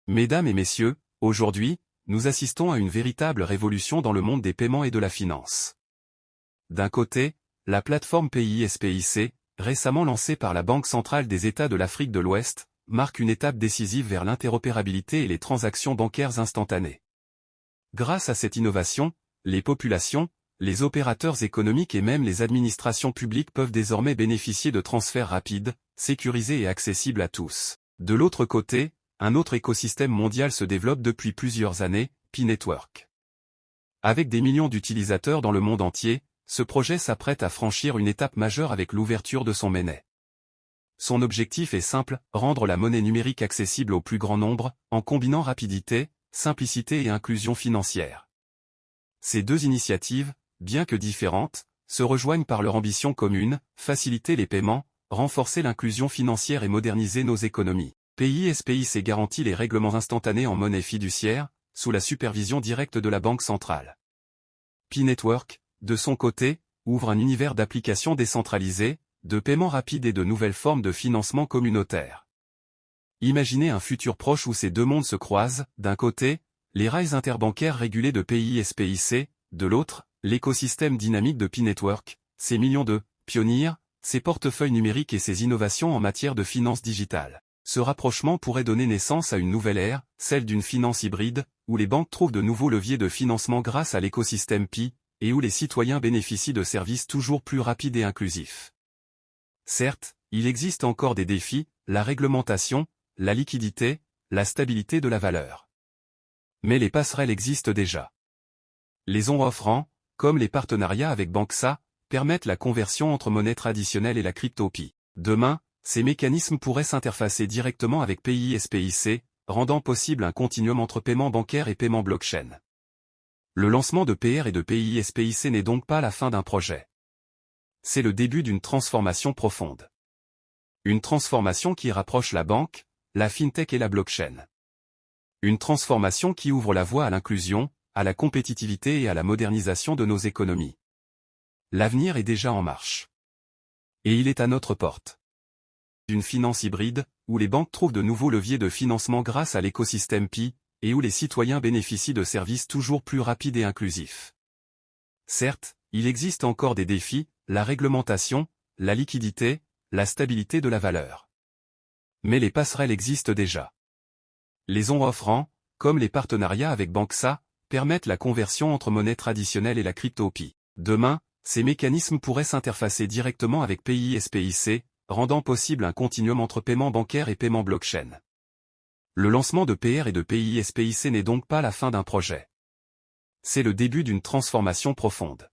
Mesdames et messieurs, aujourd'hui, nous assistons à une véritable révolution dans le monde des paiements et de la finance. D'un côté, la plateforme PIS-PIC, récemment lancée par la Banque centrale des États de l'Afrique de l'Ouest, marque une étape décisive vers l'interopérabilité et les transactions bancaires instantanées. Grâce à cette innovation, les populations, les opérateurs économiques et même les administrations publiques peuvent désormais bénéficier de transferts rapides, sécurisés et accessibles à tous. De l'autre côté, un autre écosystème mondial se développe depuis plusieurs années, P-Network. Avec des millions d'utilisateurs dans le monde entier, ce projet s'apprête à franchir une étape majeure avec l'ouverture de son mainnet. Son objectif est simple, rendre la monnaie numérique accessible au plus grand nombre, en combinant rapidité, simplicité et inclusion financière. Ces deux initiatives, bien que différentes, se rejoignent par leur ambition commune, faciliter les paiements, renforcer l'inclusion financière et moderniser nos économies. PIS-PIC garantit les règlements instantanés en monnaie fiduciaire, sous la supervision directe de la Banque centrale. P-Network, de son côté, ouvre un univers d'applications décentralisées, de paiements rapides et de nouvelles formes de financement communautaire. Imaginez un futur proche où ces deux mondes se croisent, d'un côté, les rails interbancaires régulés de PIS-PIC, de l'autre, l'écosystème dynamique de P-Network, ses millions de pionniers, ses portefeuilles numériques et ses innovations en matière de finance digitale. Ce rapprochement pourrait donner naissance à une nouvelle ère, celle d'une finance hybride, où les banques trouvent de nouveaux leviers de financement grâce à l'écosystème Pi, et où les citoyens bénéficient de services toujours plus rapides et inclusifs. Certes, il existe encore des défis, la réglementation, la liquidité, la stabilité de la valeur. Mais les passerelles existent déjà. Les on-off-ramps, comme les partenariats avec Banxa, permettent la conversion entre monnaie traditionnelle et la crypto-Pi. Demain, ces mécanismes pourraient s'interfacer directement avec PIS-PIC, rendant possible un continuum entre paiement bancaire et paiement blockchain. Le lancement de PR et de PIS-PIC n'est donc pas la fin d'un projet. C'est le début d'une transformation profonde. Une transformation qui rapproche la banque, la fintech et la blockchain. Une transformation qui ouvre la voie à l'inclusion, à la compétitivité et à la modernisation de nos économies. L'avenir est déjà en marche. Et il est à notre porte. D'une finance hybride, où les banques trouvent de nouveaux leviers de financement grâce à l'écosystème Pi, et où les citoyens bénéficient de services toujours plus rapides et inclusifs. Certes, il existe encore des défis, la réglementation, la liquidité, la stabilité de la valeur. Mais les passerelles existent déjà. Les on-off-ramps, comme les partenariats avec Banxa, permettent la conversion entre monnaie traditionnelle et la crypto-Pi. Demain, ces mécanismes pourraient s'interfacer directement avec PIS-PIC, rendant possible un continuum entre paiement bancaire et paiement blockchain. Le lancement de PR et de PIS-PIC n'est donc pas la fin d'un projet. C'est le début d'une transformation profonde.